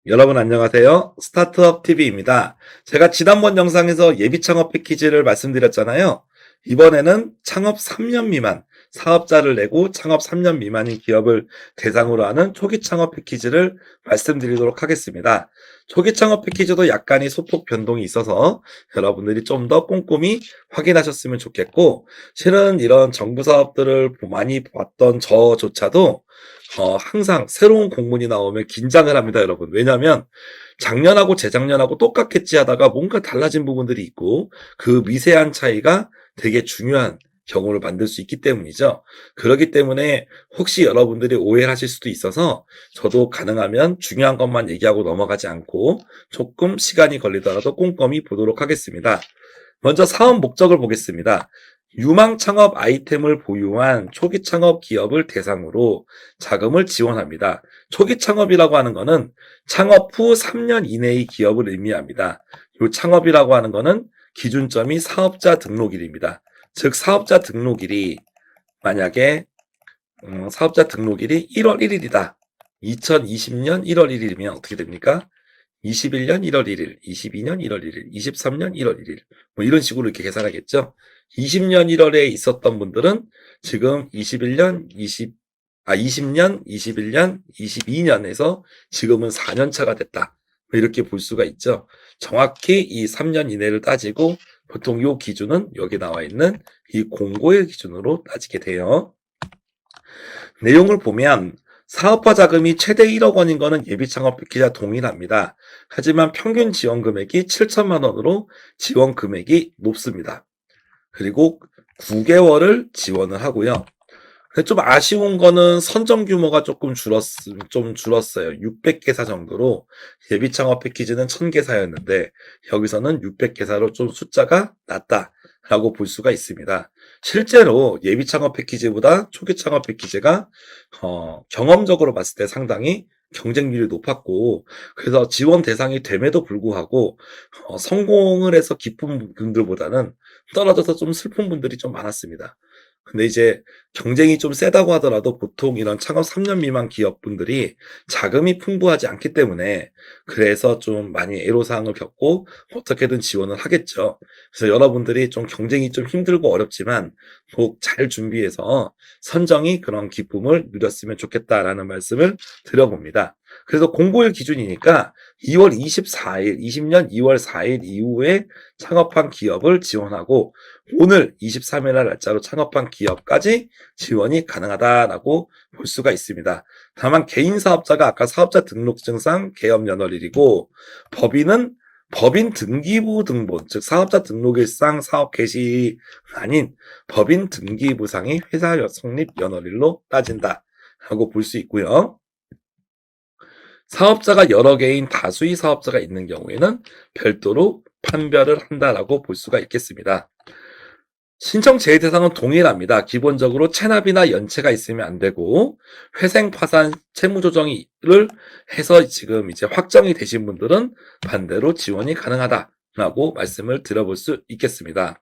여러분 안녕하세요. 스타트업 TV입니다. 제가 지난번 영상에서 예비 창업 패키지를 말씀드렸잖아요. 이번에는 창업 3년 미만 사업자를 내고 창업 3년 미만인 기업을 대상으로 하는 초기 창업 패키지를 말씀드리도록 하겠습니다. 초기 창업 패키지도 약간의 소폭 변동이 있어서 여러분들이 좀 더 꼼꼼히 확인하셨으면 좋겠고, 실은 이런 정부 사업들을 많이 봤던 저조차도 항상 새로운 공문이 나오면 긴장을 합니다, 여러분. 왜냐하면 작년하고 재작년하고 똑같겠지 하다가 뭔가 달라진 부분들이 있고 그 미세한 차이가 되게 중요한 경우를 만들 수 있기 때문이죠. 그렇기 때문에 혹시 여러분들이 오해를 하실 수도 있어서 저도 가능하면 중요한 것만 얘기하고 넘어가지 않고 조금 시간이 걸리더라도 꼼꼼히 보도록 하겠습니다. 먼저 사업 목적을 보겠습니다. 유망 창업 아이템을 보유한 초기 창업 기업을 대상으로 자금을 지원합니다. 초기 창업이라고 하는 것은 창업 후 3년 이내의 기업을 의미합니다. 이 창업이라고 하는 것은 기준점이 사업자 등록일입니다. 즉 사업자 등록일이 만약에 사업자 등록일이 1월 1일이다. 2020년 1월 1일이면 어떻게 됩니까? 21년 1월 1일, 22년 1월 1일, 23년 1월 1일 뭐 이런 식으로 이렇게 계산하겠죠. 20년 1월에 있었던 분들은 지금 20년, 21년, 22년에서 지금은 4년 차가 됐다. 뭐 이렇게 볼 수가 있죠. 정확히 이 3년 이내를 따지고 보통 요 기준은 여기 나와 있는 이 공고일 기준으로 따지게 돼요. 내용을 보면 사업화 자금이 최대 1억 원인 것은 예비 창업 패키지와 동일합니다. 하지만 평균 지원 금액이 7천만 원으로 지원 금액이 높습니다. 그리고 9개월을 지원을 하고요. 근데 좀 아쉬운 거는 선정 규모가 좀 줄었어요. 600개사 정도로 예비 창업 패키지는 1000개사였는데 여기서는 600개사로 좀 숫자가 낮다라고 볼 수가 있습니다. 실제로 예비 창업 패키지보다 초기 창업 패키지가 경험적으로 봤을 때 상당히 경쟁률이 높았고, 그래서 지원 대상이 됨에도 불구하고 성공을 해서 기쁜 분들보다는 떨어져서 좀 슬픈 분들이 좀 많았습니다. 근데 이제 경쟁이 좀 세다고 하더라도 보통 이런 창업 3년 미만 기업분들이 자금이 풍부하지 않기 때문에 그래서 좀 많이 애로사항을 겪고 어떻게든 지원을 하겠죠. 그래서 여러분들이 좀 경쟁이 좀 힘들고 어렵지만 꼭 잘 준비해서 선정이 그런 기쁨을 누렸으면 좋겠다라는 말씀을 드려봅니다. 그래서 공고일 기준이니까 2월 24일, 20년 2월 4일 이후에 창업한 기업을 지원하고 오늘 23일 날 날짜로 창업한 기업까지 지원이 가능하다라고 볼 수가 있습니다. 다만 개인 사업자가 아까 사업자 등록증상 개업 연월일이고 법인은 법인 등기부 등본, 즉 사업자 등록일상 사업 개시 아닌 법인 등기부상이 회사 성립 연월일로 따진다라고 볼 수 있고요. 사업자가 여러 개인 다수의 사업자가 있는 경우에는 별도로 판별을 한다라고 볼 수가 있겠습니다. 신청 제외 대상은 동일합니다. 기본적으로 체납이나 연체가 있으면 안 되고 회생 파산 채무 조정을 해서 지금 이제 확정이 되신 분들은 반대로 지원이 가능하다라고 말씀을 드려볼 수 있겠습니다.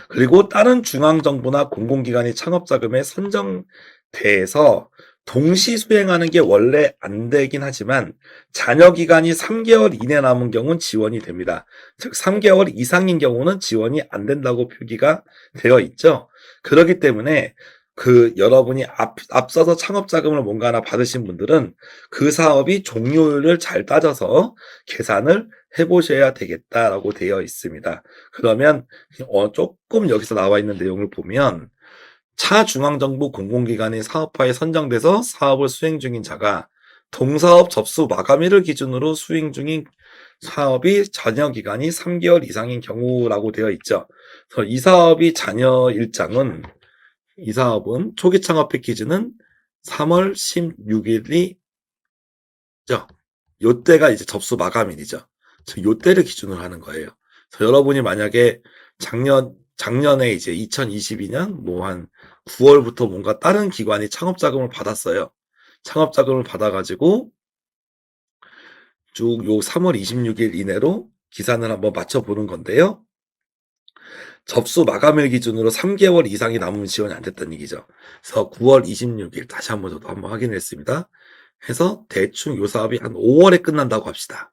그리고 다른 중앙정부나 공공기관이 창업자금에 선정돼서 동시 수행하는 게 원래 안 되긴 하지만 잔여 기간이 3개월 이내 남은 경우는 지원이 됩니다. 즉 3개월 이상인 경우는 지원이 안 된다고 표기가 되어 있죠. 그렇기 때문에 여러분이 앞서서 창업자금을 뭔가 하나 받으신 분들은 그 사업이 종료율을 잘 따져서 계산을 해보셔야 되겠다라고 되어 있습니다. 그러면 조금 여기서 나와 있는 내용을 보면 차중앙정부 공공기관의 사업화에 선정돼서 사업을 수행 중인 자가 동사업 접수 마감일을 기준으로 수행 중인 사업이 잔여 기간이 3개월 이상인 경우라고 되어 있죠. 그래서 이 사업은 초기 창업 패키지는 3월 16일이 요때가 이제 접수 마감일이죠. 요때를 기준으로 하는 거예요. 그래서 여러분이 만약에 작년에 이제 2022년 뭐 한 9월부터 뭔가 다른 기관이 창업자금을 받았어요. 창업자금을 받아가지고 쭉 요 3월 26일 이내로 기산을 한번 맞춰보는 건데요. 접수 마감일 기준으로 3개월 이상이 남으면 지원이 안 됐다는 얘기죠. 그래서 9월 26일 다시 한번 저도 한번 확인했습니다. 해서 대충 요 사업이 한 5월에 끝난다고 합시다.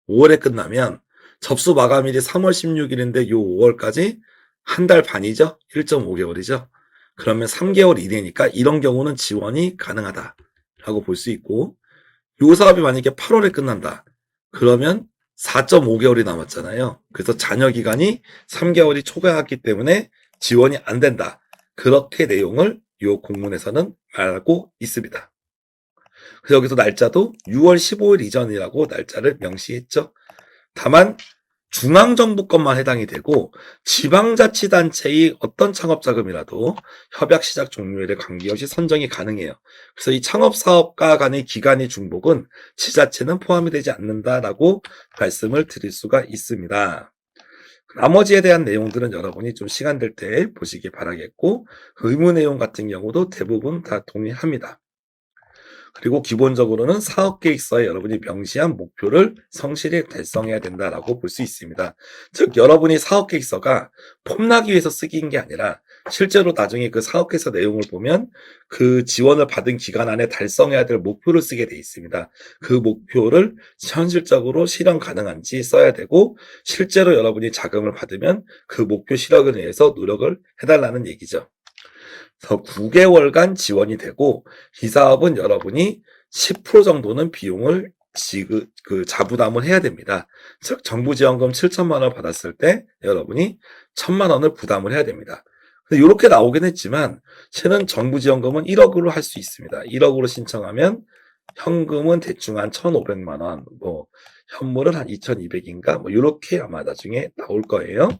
5월에 끝나면 접수 마감일이 3월 16일인데 요 5월까지 한 달 반이죠? 1.5개월이죠? 그러면 3개월 이내니까 이런 경우는 지원이 가능하다라고 볼 수 있고, 요 사업이 만약에 8월에 끝난다. 그러면 4.5개월이 남았잖아요. 그래서 잔여 기간이 3개월이 초과했기 때문에 지원이 안 된다. 그렇게 내용을 요 공문에서는 말하고 있습니다. 그래서 여기서 날짜도 6월 15일 이전이라고 날짜를 명시했죠. 다만 중앙정부 것만 해당이 되고 지방자치단체의 어떤 창업자금이라도 협약시작 종료일에 관계없이 선정이 가능해요. 그래서 이 창업사업가 간의 기간의 중복은 지자체는 포함이 되지 않는다라고 말씀을 드릴 수가 있습니다. 나머지에 대한 내용들은 여러분이 좀 시간 될 때 보시기 바라겠고, 의무 내용 같은 경우도 대부분 다 동의합니다. 그리고 기본적으로는 사업계획서에 여러분이 명시한 목표를 성실히 달성해야 된다라고 볼 수 있습니다. 즉 여러분이 사업계획서가 폼나기 위해서 쓰기인 게 아니라 실제로 나중에 그 사업계획서 내용을 보면 그 지원을 받은 기간 안에 달성해야 될 목표를 쓰게 돼 있습니다. 그 목표를 현실적으로 실현 가능한지 써야 되고, 실제로 여러분이 자금을 받으면 그 목표 실현을 위해서 노력을 해달라는 얘기죠. 그래서 9개월간 지원이 되고, 이 사업은 여러분이 10% 정도는 비용을 자부담을 해야 됩니다. 즉 정부 지원금 7천만 원 받았을 때 여러분이 1,000만 원을 부담을 해야 됩니다. 이렇게 나오긴 했지만 실은 정부 지원금은 1억으로 할 수 있습니다. 1억으로 신청하면 현금은 대충 한 1,500만 원, 현물은 한 2,200인가 이렇게 아마 나중에 나올 거예요.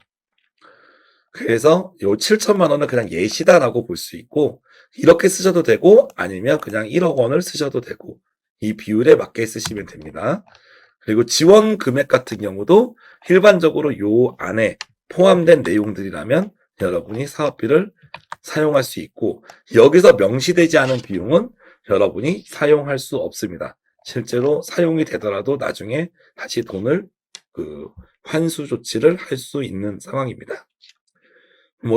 그래서 요 7천만 원은 그냥 예시다라고 볼 수 있고, 이렇게 쓰셔도 되고 아니면 그냥 1억 원을 쓰셔도 되고, 이 비율에 맞게 쓰시면 됩니다. 그리고 지원 금액 같은 경우도 일반적으로 요 안에 포함된 내용들이라면 여러분이 사업비를 사용할 수 있고, 여기서 명시되지 않은 비용은 여러분이 사용할 수 없습니다. 실제로 사용이 되더라도 나중에 다시 돈을 환수 조치를 할 수 있는 상황입니다.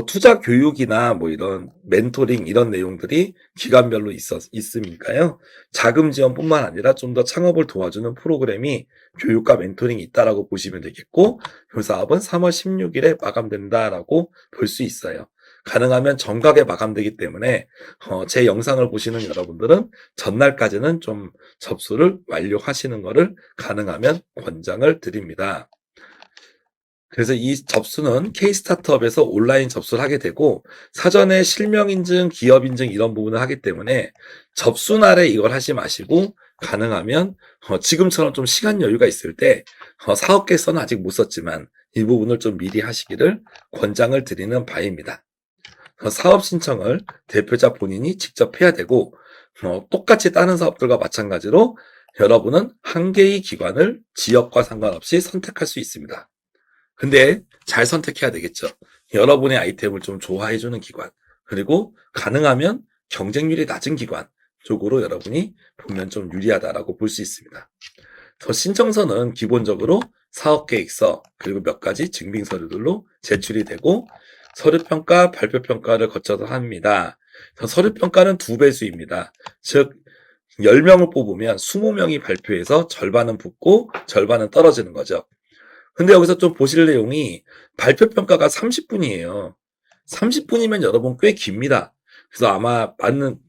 투자 교육이나 이런 멘토링 이런 내용들이 기관별로 있으니까요. 자금 지원뿐만 아니라 좀 더 창업을 도와주는 프로그램이 교육과 멘토링이 있다라고 보시면 되겠고, 이 사업은 3월 16일에 마감된다라고 볼 수 있어요. 가능하면 정각에 마감되기 때문에 제 영상을 보시는 여러분들은 전날까지는 좀 접수를 완료하시는 것을 가능하면 권장을 드립니다. 그래서 이 접수는 K-스타트업에서 온라인 접수를 하게 되고, 사전에 실명인증, 기업인증 이런 부분을 하기 때문에 접수날에 이걸 하지 마시고, 가능하면 지금처럼 좀 시간 여유가 있을 때 사업계획서는 아직 못 썼지만 이 부분을 좀 미리 하시기를 권장을 드리는 바입니다. 사업 신청을 대표자 본인이 직접 해야 되고, 똑같이 다른 사업들과 마찬가지로 여러분은 한 개의 기관을 지역과 상관없이 선택할 수 있습니다. 근데 잘 선택해야 되겠죠. 여러분의 아이템을 좀 좋아해주는 기관, 그리고 가능하면 경쟁률이 낮은 기관 쪽으로 여러분이 보면 좀 유리하다라고 볼 수 있습니다. 신청서는 기본적으로 사업계획서 그리고 몇 가지 증빙서류들로 제출이 되고, 서류평가, 발표평가를 거쳐서 합니다. 서류평가는 2배수입니다. 즉 10명을 뽑으면 20명이 발표해서 절반은 붙고 절반은 떨어지는 거죠. 근데 여기서 좀 보실 내용이 발표평가가 30분이에요. 30분이면 여러분 꽤 깁니다. 그래서 아마 맞는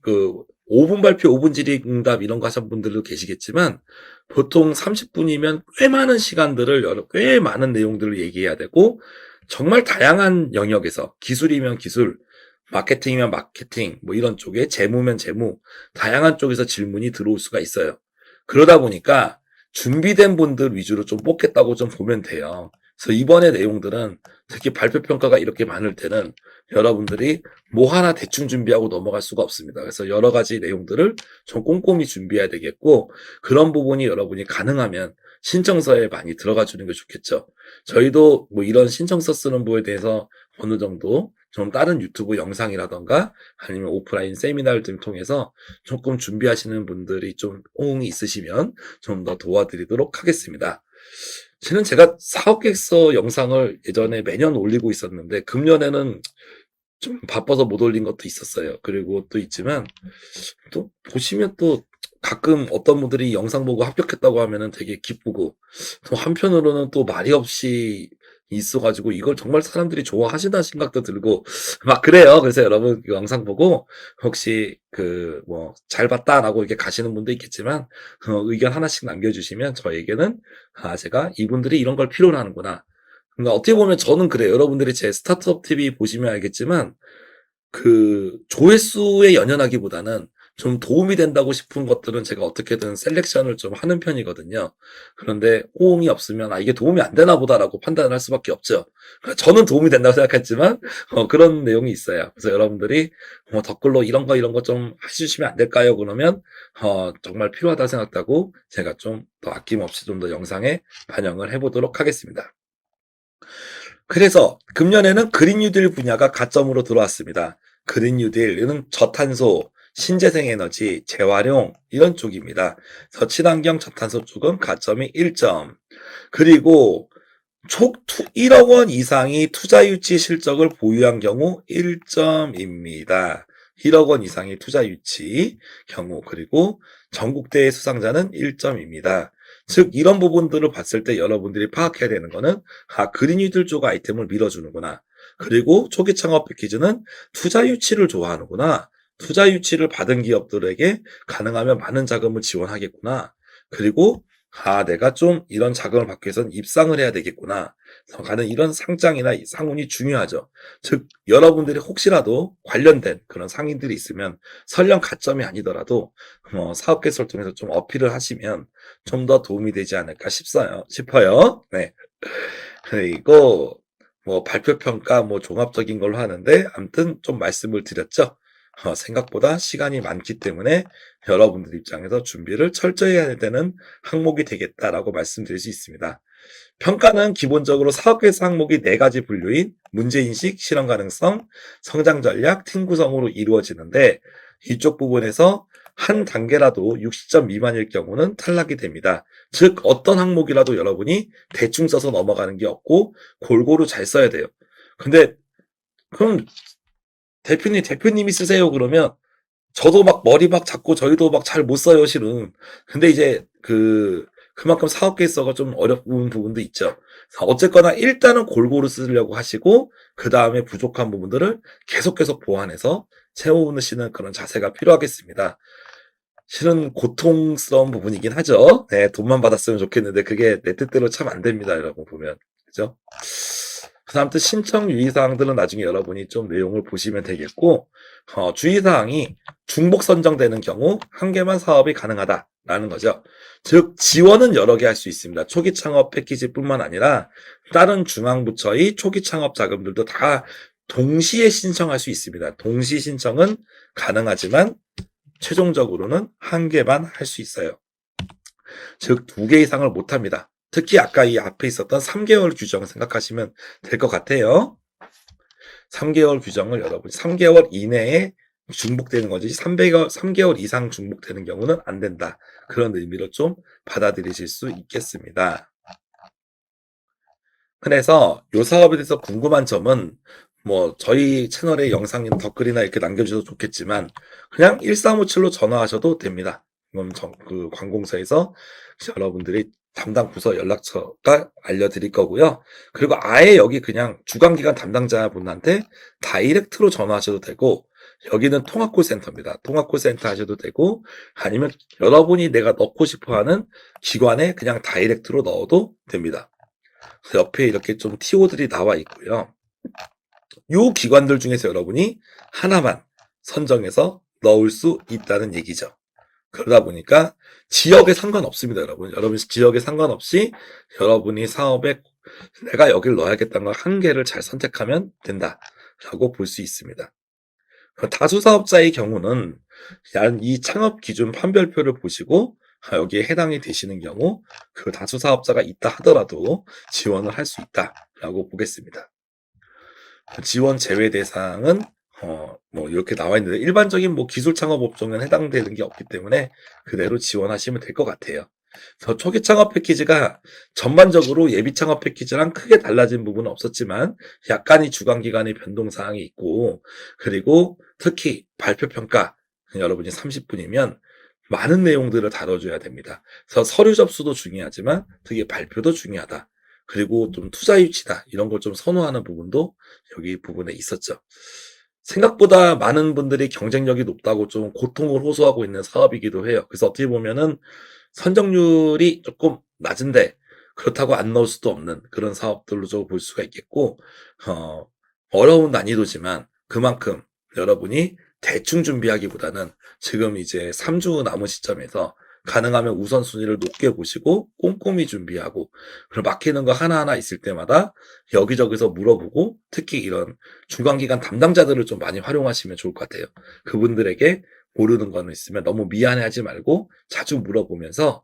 5분 발표, 5분 질의응답 이런 거 하신 분들도 계시겠지만, 보통 30분이면 꽤 많은 시간들을, 꽤 많은 내용들을 얘기해야 되고, 정말 다양한 영역에서 기술이면 기술, 마케팅이면 마케팅, 이런 쪽에 재무면 재무, 다양한 쪽에서 질문이 들어올 수가 있어요. 그러다 보니까 준비된 분들 위주로 좀 뽑겠다고 좀 보면 돼요. 그래서 이번의 내용들은 특히 발표평가가 이렇게 많을 때는 여러분들이 하나 대충 준비하고 넘어갈 수가 없습니다. 그래서 여러 가지 내용들을 좀 꼼꼼히 준비해야 되겠고, 그런 부분이 여러분이 가능하면 신청서에 많이 들어가 주는 게 좋겠죠. 저희도 이런 신청서 쓰는 부분에 대해서 어느 정도 좀 다른 유튜브 영상이라던가 아니면 오프라인 세미나를 좀 통해서 조금 준비하시는 분들이 좀 호응이 있으시면 좀 더 도와드리도록 하겠습니다. 실은 제가 사업계획서 영상을 예전에 매년 올리고 있었는데 금년에는 좀 바빠서 못 올린 것도 있었어요. 그리고 또 있지만 또 보시면 또 가끔 어떤 분들이 영상 보고 합격했다고 하면은 되게 기쁘고 또 한편으로는 또 말이 없이 있어 가지고 이걸 정말 사람들이 좋아하시나 생각도 들고 막 그래요. 그래서 여러분 그 영상 보고 혹시 그 뭐 "잘 봤다."라고 이렇게 가시는 분도 있겠지만 의견 하나씩 남겨 주시면 저에게는 제가 '이분들이 이런 걸 필요로 하는구나.' 그러니까 어떻게 보면 저는 그래요. 여러분들이 제 스타트업 TV 보시면 알겠지만 그 조회수에 연연하기보다는 좀 도움이 된다고 싶은 것들은 제가 어떻게든 셀렉션을 좀 하는 편이거든요. 그런데 호응이 없으면 '아 이게 도움이 안 되나 보다.'라고 판단을 할 수밖에 없죠. 그러니까 저는 도움이 된다고 생각했지만 그런 내용이 있어요. 그래서 여러분들이 댓글로 "이런 거 좀 해 주시면 안 될까요?" 그러면 정말 필요하다고 생각하고 제가 좀 더 아낌없이 좀 더 영상에 반영을 해 보도록 하겠습니다. 그래서 금년에는 그린 뉴딜 분야가 가점으로 들어왔습니다. 그린 뉴딜은 저탄소, 신재생 에너지, 재활용 이런 쪽입니다. 그래서 친환경 저탄소 쪽은 가점이 1점. 그리고 총 1억 원 이상이 투자 유치 실적을 보유한 경우 1점입니다. 1억 원 이상의 투자 유치 경우 그리고 전국대회 수상자는 1점입니다. 즉 이런 부분들을 봤을 때 여러분들이 파악해야 되는 거는 그린이들 쪽 아이템을 밀어주는구나. 그리고 초기 창업 패키지는 투자 유치를 좋아하는구나. 투자 유치를 받은 기업들에게 가능하면 많은 자금을 지원하겠구나. 그리고 내가 좀 이런 자금을 받기 위해서는 입상을 해야 되겠구나. 가는 이런 상장이나 상훈이 중요하죠. 즉 여러분들이 혹시라도 관련된 그런 상인들이 있으면 설령 가점이 아니더라도 사업 개설을 통해서 좀 어필을 하시면 좀 더 도움이 되지 않을까 싶어요. 네. 그리고 뭐 발표 평가 뭐 종합적인 걸로 하는데 아무튼 좀 말씀을 드렸죠. 생각보다 시간이 많기 때문에 여러분들 입장에서 준비를 철저히 해야 되는 항목이 되겠다라고 말씀드릴 수 있습니다. 평가는 기본적으로 사업계획 항목이 4가지 분류인 문제인식, 실현 가능성, 성장 전략, 팀 구성으로 이루어지는데 이쪽 부분에서 한 단계라도 60점 미만일 경우는 탈락이 됩니다. 즉 어떤 항목이라도 여러분이 대충 써서 넘어가는 게 없고 골고루 잘 써야 돼요. 근데 그럼 대표님이 쓰세요 그러면 저도 막 머리 막 잡고 저희도 막 잘 못 써요 실은. 근데 이제 그만큼 사업 계획서가 좀 어려운 부분도 있죠. 어쨌거나 일단은 골고루 쓰려고 하시고 그다음에 부족한 부분들을 계속 보완해서 채우시는 그런 자세가 필요하겠습니다. 실은 고통스러운 부분이긴 하죠. 네, 돈만 받았으면 좋겠는데 그게 내 뜻대로 참 안 됩니다, 여러분 보면. 그죠? 아무튼 신청 유의사항들은 나중에 여러분이 좀 내용을 보시면 되겠고, 주의사항이 중복 선정되는 경우 한 개만 사업이 가능하다라는 거죠. 즉, 지원은 여러 개 할 수 있습니다. 초기 창업 패키지뿐만 아니라 다른 중앙부처의 초기 창업 자금들도 다 동시에 신청할 수 있습니다. 동시 신청은 가능하지만 최종적으로는 한 개만 할 수 있어요. 즉, 2개 이상을 못 합니다. 특히 아까 이 앞에 있었던 3개월 규정 생각하시면 될 것 같아요. 3개월 규정을 여러분 3개월 이내에 중복되는 거지 3개월 이상 중복되는 경우는 안 된다. 그런 의미로 좀 받아들이실 수 있겠습니다. 그래서 이 사업에 대해서 궁금한 점은 뭐 저희 채널에 영상 댓글이나 이렇게 남겨주셔도 좋겠지만 그냥 1357로 전화하셔도 됩니다. 그럼 그 관공서에서 여러분들이 담당 부서 연락처가 알려드릴 거고요. 그리고 아예 여기 그냥 주간기관 담당자분한테 다이렉트로 전화하셔도 되고 여기는 통합콜센터입니다. 통합콜센터 하셔도 되고 아니면 여러분이 내가 넣고 싶어하는 기관에 그냥 다이렉트로 넣어도 됩니다. 옆에 이렇게 좀 TO들이 나와 있고요. 요 기관들 중에서 여러분이 하나만 선정해서 넣을 수 있다는 얘기죠. 그러다 보니까 지역에 상관없습니다, 여러분. 여러분 지역에 상관없이 여러분이 사업에 내가 여기를 넣어야겠다는 걸 한 개를 잘 선택하면 된다라고 볼 수 있습니다. 다수 사업자의 경우는 이 창업 기준 판별표를 보시고 여기에 해당이 되시는 경우 그 다수 사업자가 있다 하더라도 지원을 할 수 있다라고 보겠습니다. 지원 제외 대상은 뭐 이렇게 나와 있는데 일반적인 뭐 기술 창업 업종은 해당되는 게 없기 때문에 그대로 지원하시면 될 것 같아요. 그래서 초기 창업 패키지가 전반적으로 예비 창업 패키지랑 크게 달라진 부분은 없었지만 약간의 주관 기간의 변동 사항이 있고 그리고 특히 발표 평가 여러분이 30분이면 많은 내용들을 다뤄줘야 됩니다. 그래서 서류 접수도 중요하지만 특히 발표도 중요하다. 그리고 좀 투자 유치다. 이런 걸 좀 선호하는 부분도 여기 부분에 있었죠. 생각보다 많은 분들이 경쟁력이 높다고 좀 고통을 호소하고 있는 사업이기도 해요. 그래서 어떻게 보면은 선정률이 조금 낮은데 그렇다고 안 넣을 수도 없는 그런 사업들로 좀 볼 수가 있겠고, 어, 어려운 난이도지만 그만큼 여러분이 대충 준비하기보다는 지금 이제 3주 남은 시점에서 가능하면 우선순위를 높게 보시고 꼼꼼히 준비하고, 그리고 막히는 거 하나하나 있을 때마다 여기저기서 물어보고, 특히 이런 중간기간 담당자들을 좀 많이 활용하시면 좋을 것 같아요. 그분들에게 모르는 거는 있으면 너무 미안해하지 말고 자주 물어보면서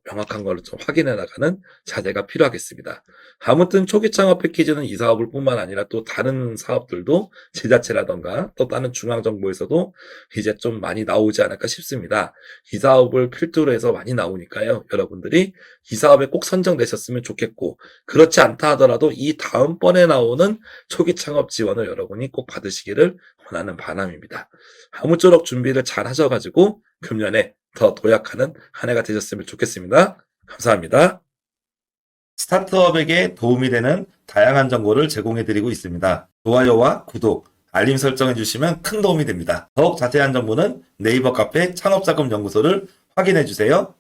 명확한 거를 좀 확인해 나가는 자세가 필요하겠습니다. 아무튼 초기 창업 패키지는 이 사업을 뿐만 아니라 또 다른 사업들도 지자체라던가 또 다른 중앙정부에서도 이제 좀 많이 나오지 않을까 싶습니다. 이 사업을 필두로 해서 많이 나오니까요. 여러분들이 이 사업에 꼭 선정되셨으면 좋겠고, 그렇지 않다 하더라도 이 다음번에 나오는 초기 창업 지원을 여러분이 꼭 받으시기를 원하는 바람입니다. 아무쪼록 준비를 잘 하셔가지고 금년에 더 도약하는 한 해가 되셨으면 좋겠습니다. 감사합니다. 스타트업에게 도움이 되는 다양한 정보를 제공해드리고 있습니다. 좋아요와 구독, 알림 설정해주시면 큰 도움이 됩니다. 더욱 자세한 정보는 네이버 카페 창업자금연구소를 확인해주세요.